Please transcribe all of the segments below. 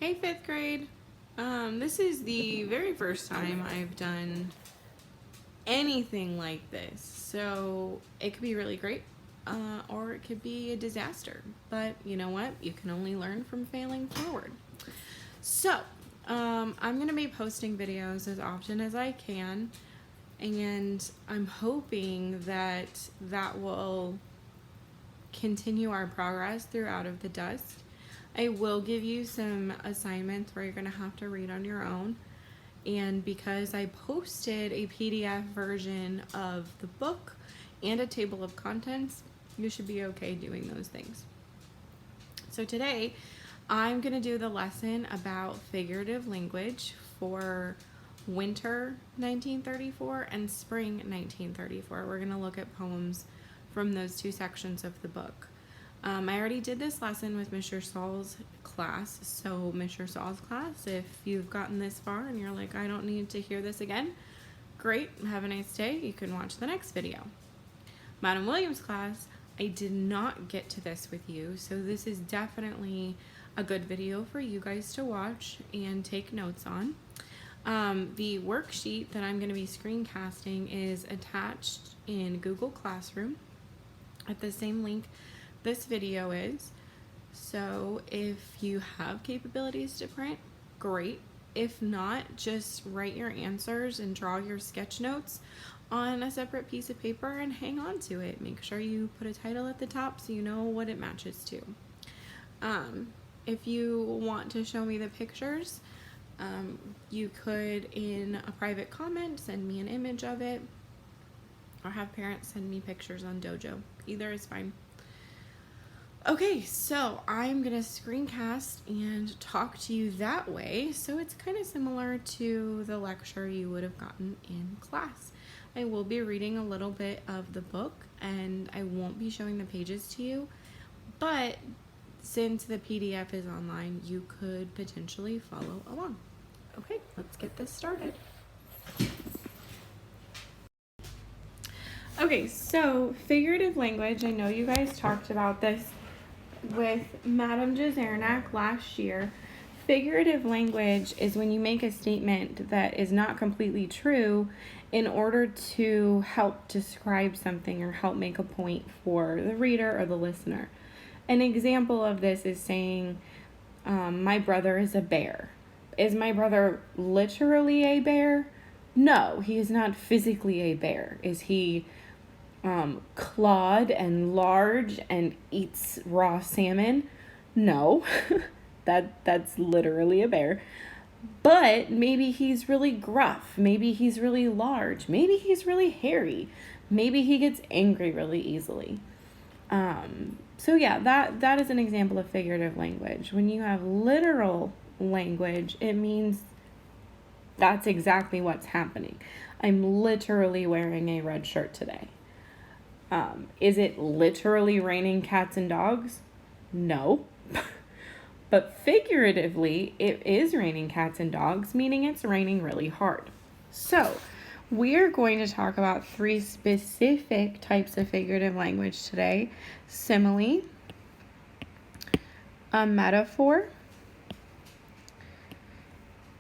Hey, fifth grade. This is the very first time I've done anything like this. So it could be really great, or it could be a disaster. But you know what? You can only learn from failing forward. So, I'm going to be posting videos as often as I can. And I'm hoping that that will continue our progress throughout of the dust. I will give you some assignments where you're going to have to read on your own. And because I posted a PDF version of the book and a table of contents, you should be okay doing those things. So today, I'm going to do the lesson about figurative language for winter 1934 and spring 1934. We're going to look at poems from those two sections of the book. I already did this lesson with Mr. Saul's class. So Mr. Saul's class, if you've gotten this far and you're like, I don't need to hear this again, great, have a nice day. You can watch the next video. Madam Williams' class, I did not get to this with you, so this is definitely a good video for you guys to watch and take notes on. The worksheet that I'm going to be screencasting is attached in Google Classroom at the same link this video is. So if you have capabilities to print, great. If not, just write your answers and draw your sketch notes on a separate piece of paper and hang on to it. Make sure you put a title at the top so you know what it matches to. If you want to show me the pictures, you could, in a private comment, send me an image of it, or have parents send me pictures on Dojo. Either is fine. Okay, so I'm going to screencast and talk to you that way. So it's kind of similar to the lecture you would have gotten in class. I will be reading a little bit of the book and I won't be showing the pages to you, but since the PDF is online, you could potentially follow along. Okay, let's get this started. Okay, so figurative language, I know you guys talked about this with Madame Jazernak last year. Figurative language is when you make a statement that is not completely true in order to help describe something or help make a point for the reader or the listener. An example of this is saying, my brother is a bear. Is my brother literally a bear? No, he is not physically a bear. Is he clawed and large and eats raw salmon? No, that's literally a bear. But maybe he's really gruff. Maybe he's really large. Maybe he's really hairy. Maybe he gets angry really easily. So yeah, that is an example of figurative language. When you have literal language, it means that's exactly what's happening. I'm literally wearing a red shirt today. Is it literally raining cats and dogs? No. But figuratively, it is raining cats and dogs, meaning it's raining really hard. So, we're going to talk about 3 specific types of figurative language today: simile, a metaphor,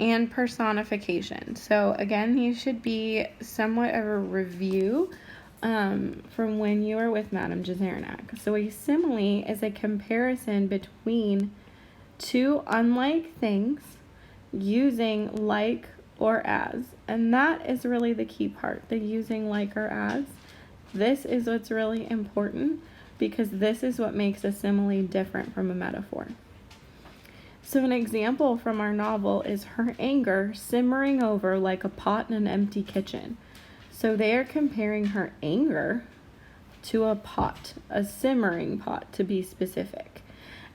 and personification. So again, these should be somewhat of a review from when you were with Madame Jazernak. So a simile is a comparison between two unlike things using like or as. And that is really the key part, the using like or as. This is what's really important because this is what makes a simile different from a metaphor. So an example from our novel is her anger simmering over like a pot in an empty kitchen. So they are comparing her anger to a pot, a simmering pot to be specific.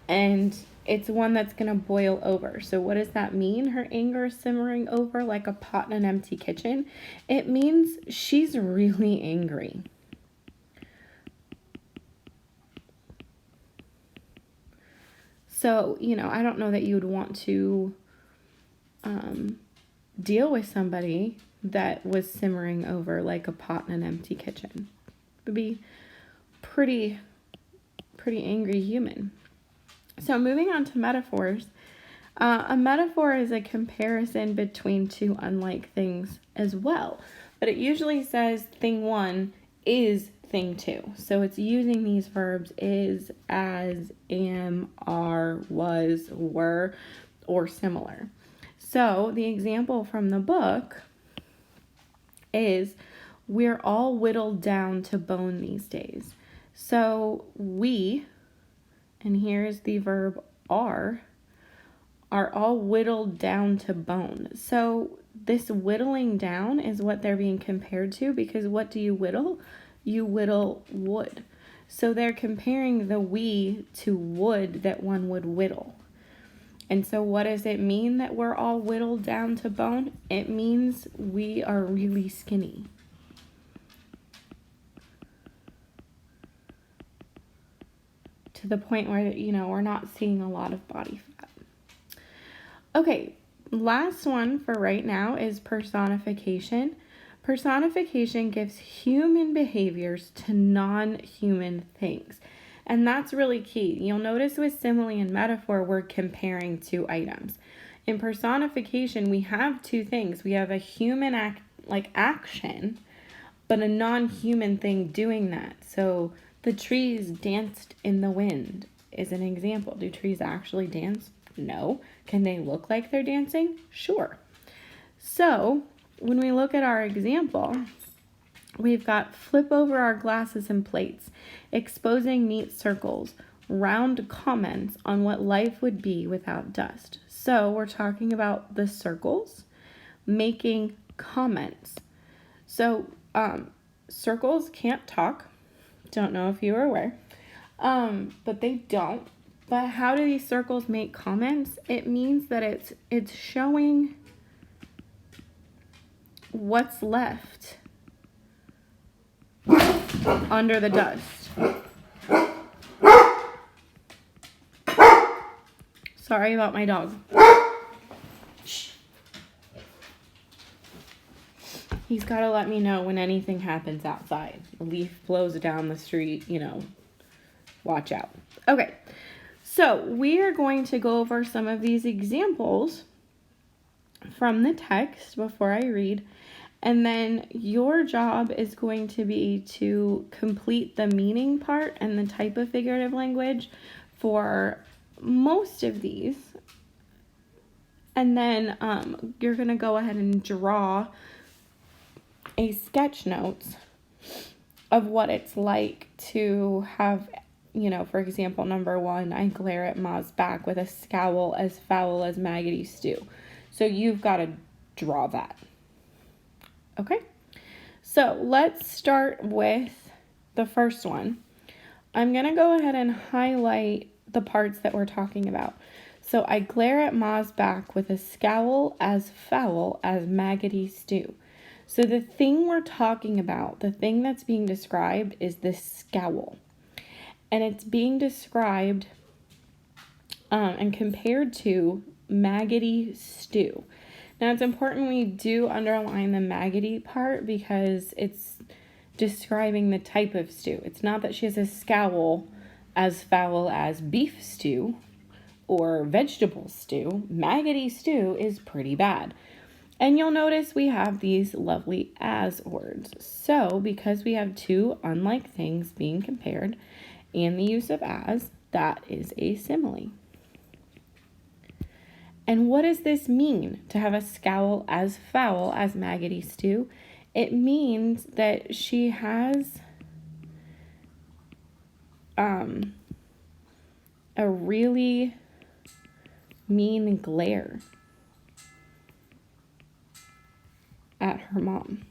And it's one that's going to boil over. So what does that mean? Her anger is simmering over like a pot in an empty kitchen. It means she's really angry. So, I don't know that you would want to deal with somebody that was simmering over like a pot in an empty kitchen. It would be pretty angry human. So moving on to metaphors, A metaphor is a comparison between two unlike things as well, but it usually says thing one is thing two. So it's using these verbs is, as, am, are, was, were, or similar. So the example from the book is, we're all whittled down to bone these days. So we, and here's the verb are all whittled down to bone. So this whittling down is what they're being compared to, because what do you whittle? You whittle wood. So they're comparing the we to wood that one would whittle. And so what does it mean that we're all whittled down to bone? It means we are really skinny. To the point where, we're not seeing a lot of body fat. Okay, last one for right now is personification. Personification gives human behaviors to non-human things. And that's really key. You'll notice with simile and metaphor, we're comparing two items. In personification, we have two things. We have a human action, but a non-human thing doing that. So the trees danced in the wind is an example. Do trees actually dance? No. Can they look like they're dancing? Sure. So when we look at our example, we've got flip over our glasses and plates, exposing neat circles, round comments on what life would be without dust. So we're talking about the circles making comments. So circles can't talk. Don't know if you were aware, but they don't. But how do these circles make comments? It means that it's showing what's left under the dust. Sorry about my dog. He's got to let me know when anything happens outside. A leaf blows down the street, watch out. Okay, so we are going to go over some of these examples from the text before I read. And then your job is going to be to complete the meaning part and the type of figurative language for most of these. And then you're going to go ahead and draw a sketch notes of what it's like to have, for example, number 1, I glare at Ma's back with a scowl as foul as maggoty stew. So you've got to draw that. Okay, so let's start with the first one. I'm going to go ahead and highlight the parts that we're talking about. So I glare at Ma's back with a scowl as foul as maggoty stew. So the thing we're talking about, the thing that's being described is this scowl. And it's being described and compared to maggoty stew. Now, it's important we do underline the maggoty part because it's describing the type of stew. It's not that she has a scowl as foul as beef stew or vegetable stew. Maggoty stew is pretty bad. And you'll notice we have these lovely as words. So, because we have two unlike things being compared and the use of as, that is a simile. And what does this mean, to have a scowl as foul as maggoty stew? It means that she has a really mean glare at her mom.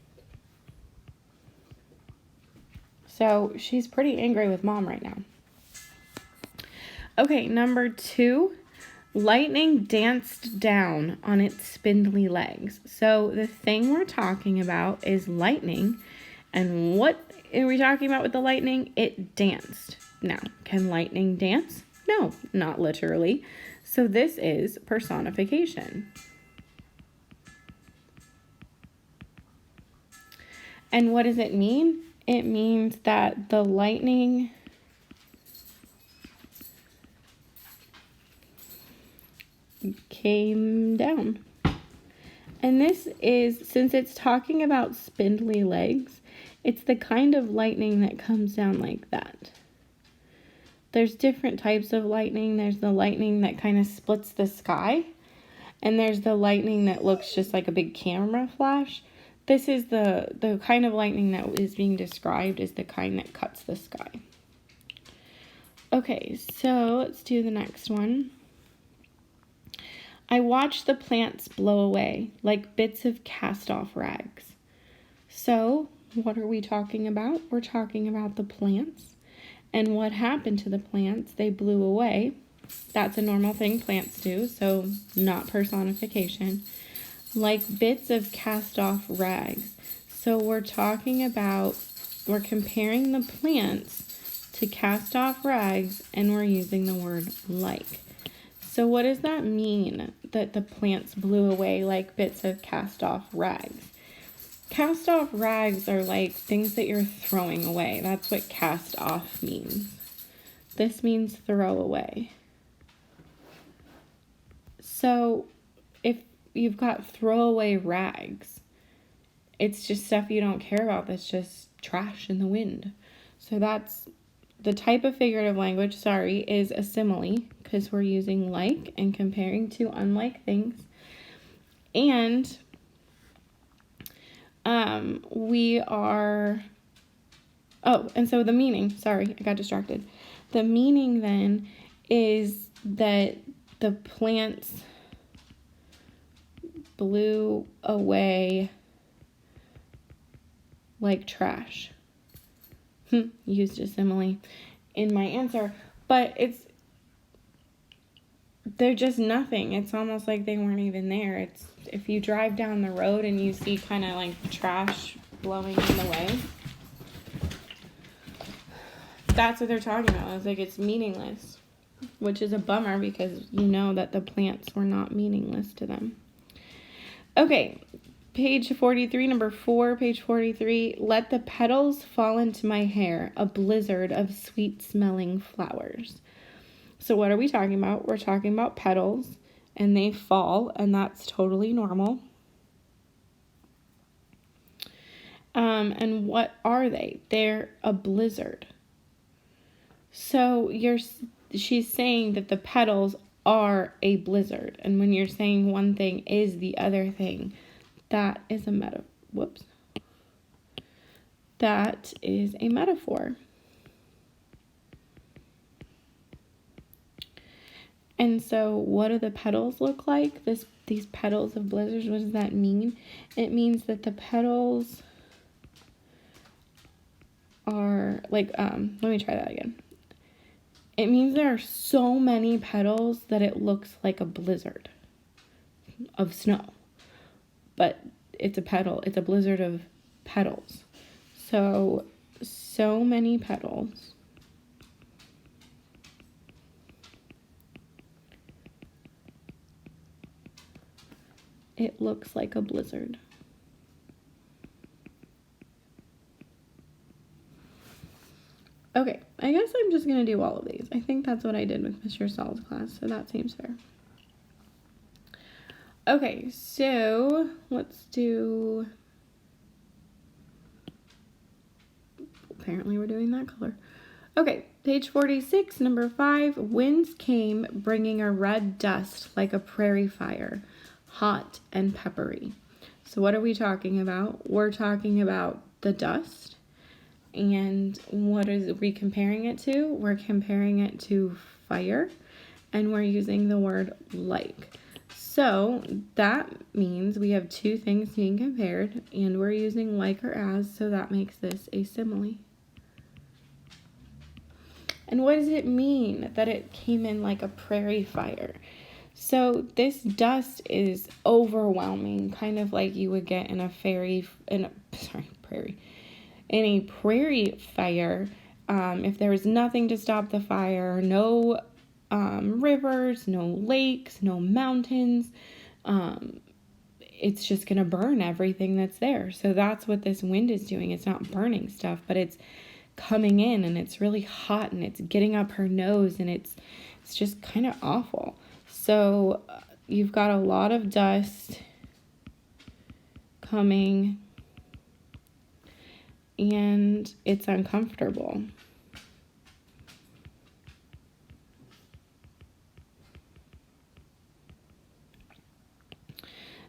So she's pretty angry with mom right now. Okay, number 2. Lightning danced down on its spindly legs. So the thing we're talking about is lightning. And what are we talking about with the lightning? It danced. Now, can lightning dance? No, not literally. So this is personification. And what does it mean? It means that the lightning came down. And this is, since it's talking about spindly legs, it's the kind of lightning that comes down like that. There's different types of lightning. There's the lightning that kind of splits the sky. And there's the lightning that looks just like a big camera flash. This is the kind of lightning that is being described as the kind that cuts the sky. Okay, so let's do the next one. I watch the plants blow away like bits of cast-off rags. So, what are we talking about? We're talking about the plants. And what happened to the plants? They blew away. That's a normal thing plants do, so not personification. Like bits of cast-off rags. So we're comparing the plants to cast-off rags, and we're using the word like. So what does that mean, that the plants blew away like bits of cast-off rags? Cast-off rags are like things that you're throwing away. That's what cast-off means. This means throw away. So if you've got throwaway rags, it's just stuff you don't care about that's just trash in the wind. So that's the type of figurative language, is a simile, because we're using like and comparing to unlike things. And and so the meaning, I got distracted. The meaning then is that the plants blew away like trash. Used a simile in my answer, but they're just nothing. It's almost like they weren't even there. It's, if you drive down the road and you see kind of like trash blowing in the way, that's what they're talking about. It's like it's meaningless, which is a bummer because you know that the plants were not meaningless to them. Okay, page 43, number 4, page 43. Let the petals fall into my hair, a blizzard of sweet-smelling flowers. So what are we talking about? We're talking about petals, and they fall, and that's totally normal. And what are they? They're a blizzard. So she's saying that the petals are a blizzard, and when you're saying one thing is the other thing, that is a That is a metaphor. And so what do the petals look like? These petals of blizzards, what does that mean? It means that the petals are like, let me try that again. It means there are so many petals that it looks like a blizzard of snow. But it's a blizzard of petals. So many petals. It looks like a blizzard. Okay, I guess I'm just going to do all of these. I think that's what I did with Mr. Saul's class, so that seems fair. Okay, so let's do... Apparently we're doing that color. Okay, page 46, number 5. Winds came bringing a red dust like a prairie fire, hot and peppery. So what are we talking about? We're talking about the dust. And what are we comparing it to? We're comparing it to fire, and we're using the word like. So that means we have two things being compared, and we're using like or as, so that makes this a simile. And what does it mean that it came in like a prairie fire? So this dust is overwhelming, kind of like you would get in a prairie fire. If there was nothing to stop the fire, no rivers, no lakes, no mountains, it's just going to burn everything that's there. So that's what this wind is doing. It's not burning stuff, but it's coming in and it's really hot and it's getting up her nose and it's just kind of awful. So you've got a lot of dust coming, and it's uncomfortable.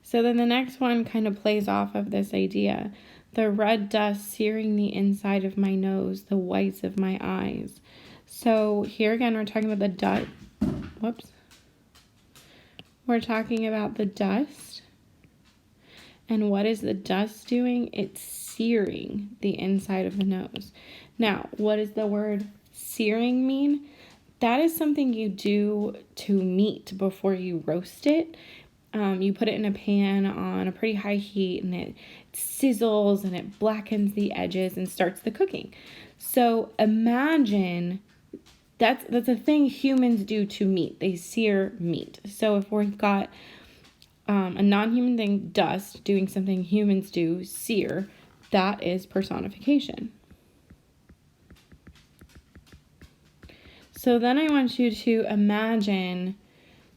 So then the next one kind of plays off of this idea. The red dust searing the inside of my nose, the whites of my eyes. So here again, we're talking about the dust. Whoops. We're talking about the dust. And what is the dust doing? It's searing the inside of the nose. Now, what does the word searing mean? That is something you do to meat before you roast it. You put it in a pan on a pretty high heat, and it sizzles and it blackens the edges and starts the cooking. So imagine that's a thing humans do to meat. They sear meat. So if we've got a non-human thing, dust, doing something humans do, sear, that is personification. So then I want you to imagine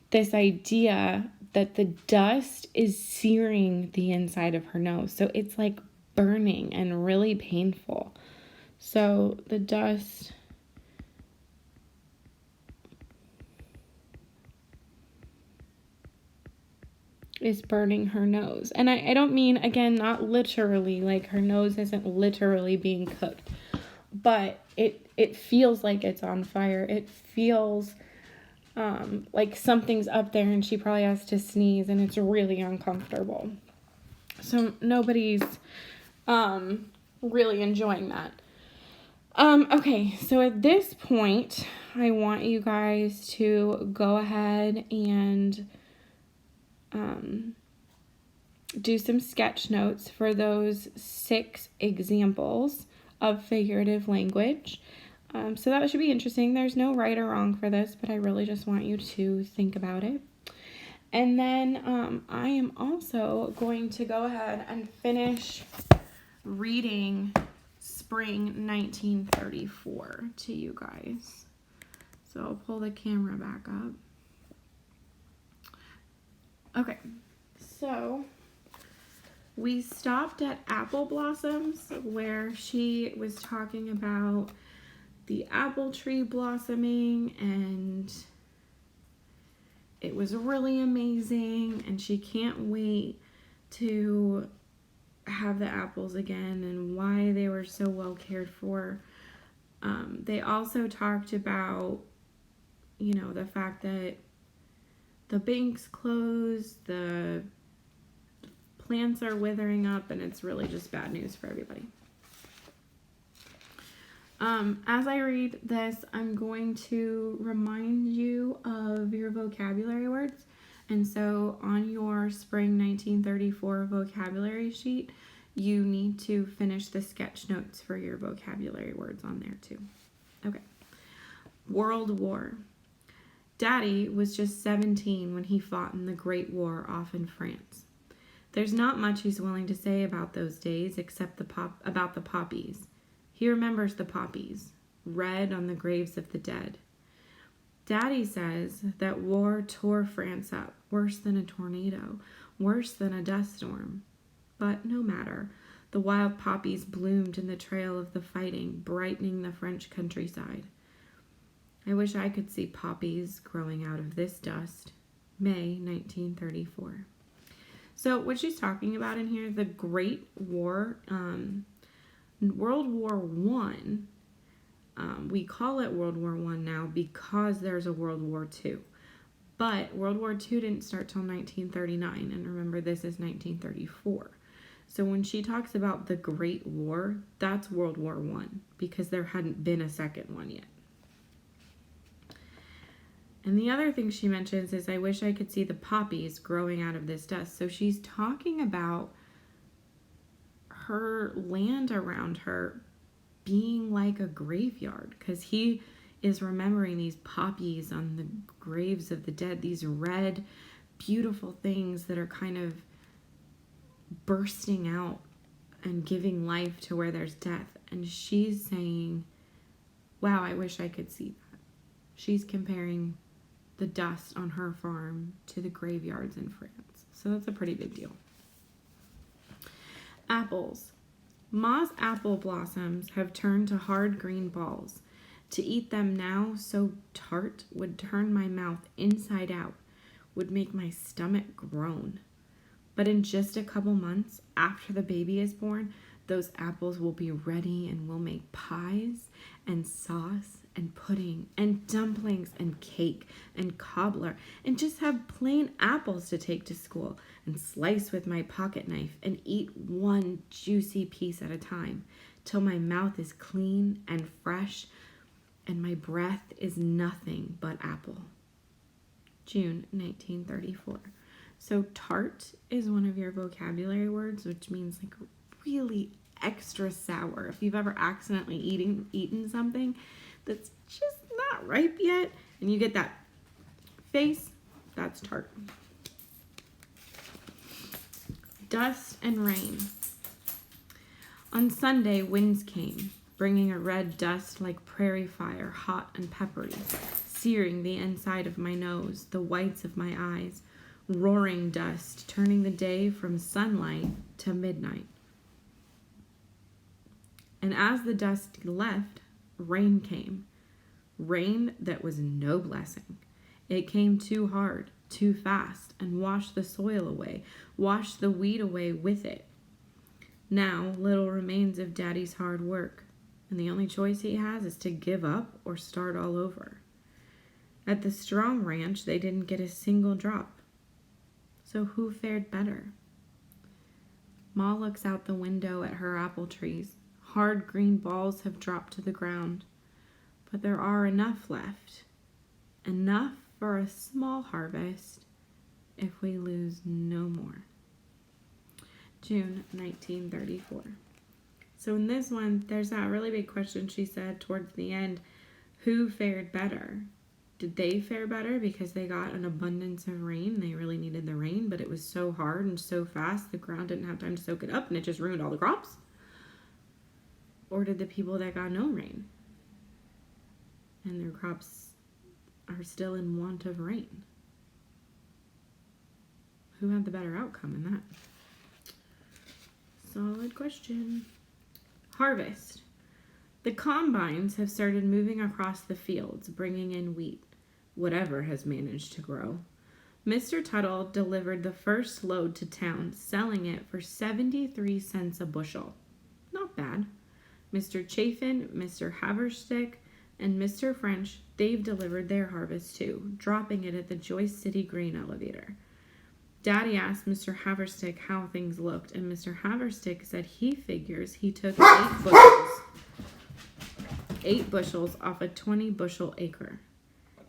this idea that the dust is searing the inside of her nose. So it's like burning and really painful. So the dust is burning her nose. And I don't mean, again, not literally, like her nose isn't literally being cooked, but it feels like it's on fire. It feels like something's up there and she probably has to sneeze, and it's really uncomfortable. So nobody's really enjoying that. Okay, so at this point, I want you guys to go ahead and do some sketch notes for those 6 examples of figurative language. So that should be interesting. There's no right or wrong for this, but I really just want you to think about it. And then I am also going to go ahead and finish reading Spring 1934 to you guys. So I'll pull the camera back up. Okay, so we stopped at apple blossoms, where she was talking about the apple tree blossoming, and it was really amazing, and she can't wait to have the apples again and why they were so well cared for. They also talked about, the fact that the bank's closed, the plants are withering up, and it's really just bad news for everybody. As I read this, I'm going to remind you of your vocabulary words. And so on your Spring 1934 vocabulary sheet, you need to finish the sketch notes for your vocabulary words on there too. Okay. World War. Daddy was just 17 when he fought in the Great War off in France. There's not much he's willing to say about those days except about the poppies. He remembers the poppies, red on the graves of the dead. Daddy says that war tore France up, worse than a tornado, worse than a dust storm. But no matter. The wild poppies bloomed in the trail of the fighting, brightening the French countryside. I wish I could see poppies growing out of this dust. May 1934. So what she's talking about in here, the Great War, World War One. We call it World War One now because there's a World War Two. But World War II didn't start till 1939, and remember, this is 1934. So when she talks about the Great War, that's World War One because there hadn't been a second one yet. And the other thing she mentions is, I wish I could see the poppies growing out of this dust. So she's talking about her land around her being like a graveyard, because he is remembering these poppies on the graves of the dead, these red, beautiful things that are kind of bursting out and giving life to where there's death. And she's saying, wow, I wish I could see that. She's comparing the dust on her farm to the graveyards in France. So that's a pretty big deal. Apples. Ma's apple blossoms have turned to hard green balls. To eat them now so tart would turn my mouth inside out, would make my stomach groan. But in just a couple months after the baby is born, those apples will be ready and we'll make pies and sauce and pudding and dumplings and cake and cobbler and just have plain apples to take to school and slice with my pocket knife and eat one juicy piece at a time till my mouth is clean and fresh and my breath is nothing but apple. June 1934. So tart is one of your vocabulary words, which means like really extra sour. If you've ever accidentally eaten something that's just not ripe yet and you get that face, that's tart. Dust and rain. On Sunday, winds came, bringing a red dust like prairie fire, hot and peppery, searing the inside of my nose, the whites of my eyes, roaring dust, turning the day from sunlight to midnight. And as the dust left, rain came. Rain that was no blessing. It came too hard, too fast, and washed the soil away, washed the wheat away with it. Now, little remains of Daddy's hard work, and the only choice he has is to give up or start all over. At the Strong Ranch, they didn't get a single drop. So who fared better? Ma looks out the window at her apple trees. Hard green balls have dropped to the ground, but there are enough left. Enough for a small harvest if we lose no more. June 1934. So in this one, there's that really big question she said towards the end. Who fared better? Did they fare better because they got an abundance of rain? They really needed the rain, but it was so hard and so fast, the ground didn't have time to soak it up and it just ruined all the crops? Or did the people that got no rain and their crops are still in want of rain? Who had the better outcome in that? Solid question. Harvest. The combines have started moving across the fields, bringing in wheat, whatever has managed to grow. Mr. Tuttle delivered the first load to town, selling it for 73 cents a bushel. Not bad. Mr. Chafin, Mr. Haverstick, and Mr. French, they've delivered their harvest too, dropping it at the Joyce City grain elevator. Daddy asked Mr. Haverstick how things looked, and Mr. Haverstick said he figures he took 8 bushels off a 20-bushel acre.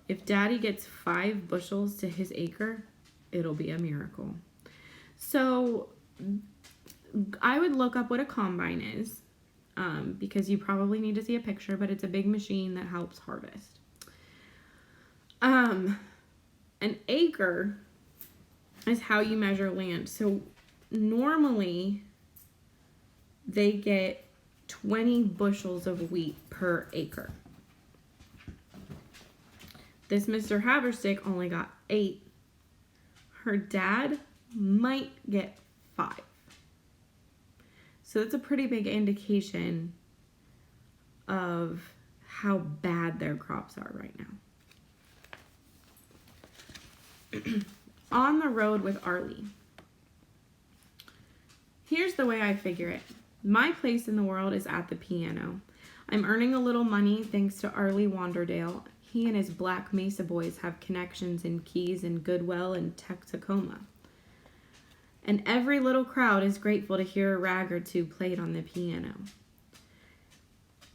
If Daddy gets 5 bushels to his acre, it'll be a miracle. So I would look up what a combine is, because you probably need to see a picture, but it's a big machine that helps harvest. An acre is how you measure land. So normally they get 20 bushels of wheat per acre. This Mr. Haverstick only got 8. Her dad might get 5. So that's a pretty big indication of how bad their crops are right now. On the road with Arlie. Here's the way I figure it. My place in the world is at the piano. I'm earning a little money thanks to Arlie Wanderdale. He and his Black Mesa boys have connections in Keys and Goodwell and Texacoma. And every little crowd is grateful to hear a rag or two played on the piano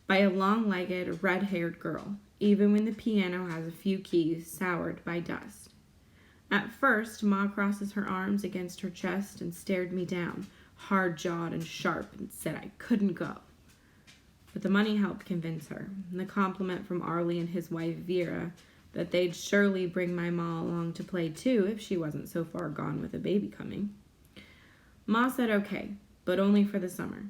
by a long-legged, red-haired girl, even when the piano has a few keys soured by dust. At first, Ma crosses her arms against her chest and stared me down, hard-jawed and sharp, and said I couldn't go. But the money helped convince her, and the compliment from Arlie and his wife Vera that they'd surely bring my Ma along to play too if she wasn't so far gone with a baby coming. Ma said okay, but only for the summer,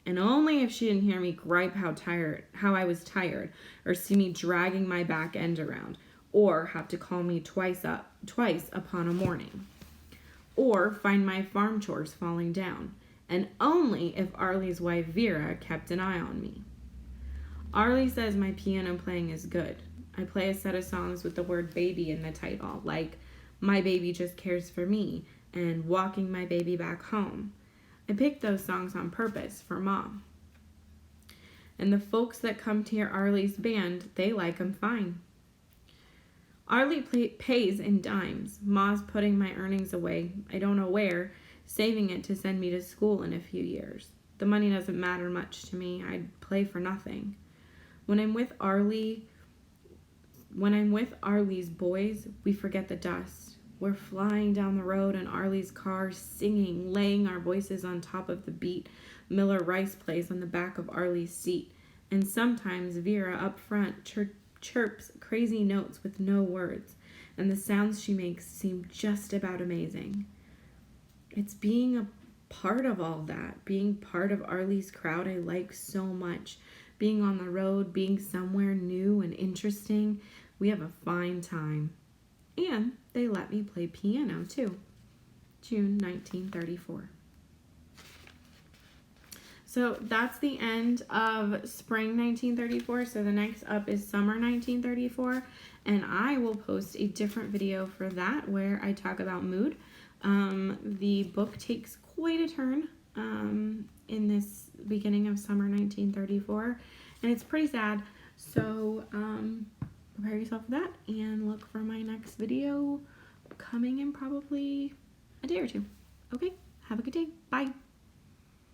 and only if she didn't hear me gripe how I was tired, or see me dragging my back end around, or have to call me twice upon a morning, or find my farm chores falling down, and only if Arlie's wife Vera kept an eye on me. Arlie says my piano playing is good. I play a set of songs with the word baby in the title, like My Baby Just Cares for Me and Walking My Baby Back Home. I picked those songs on purpose for Mom. And the folks that come to hear Arlie's band, they like 'em fine. Arlie pays in dimes. Ma's putting my earnings away, I don't know where, saving it to send me to school in a few years. The money doesn't matter much to me. I'd play for nothing. When I'm with Arlie's boys, we forget the dust. We're flying down the road in Arlie's car, singing, laying our voices on top of the beat Miller Rice plays on the back of Arlie's seat. And sometimes Vera up front chirps crazy notes with no words, and the sounds she makes seem just about amazing. It's being a part of all that, being part of Arlie's crowd I like so much. Being on the road, being somewhere new and interesting. We have a fine time. And they let me play piano too. June 1934. So that's the end of spring 1934. So the next up is summer 1934. And I will post a different video for that where I talk about mood. The book takes quite a turn in this beginning of summer 1934. And it's pretty sad. So prepare yourself for that and look for my next video coming in probably a day or two. Okay, have a good day. Bye.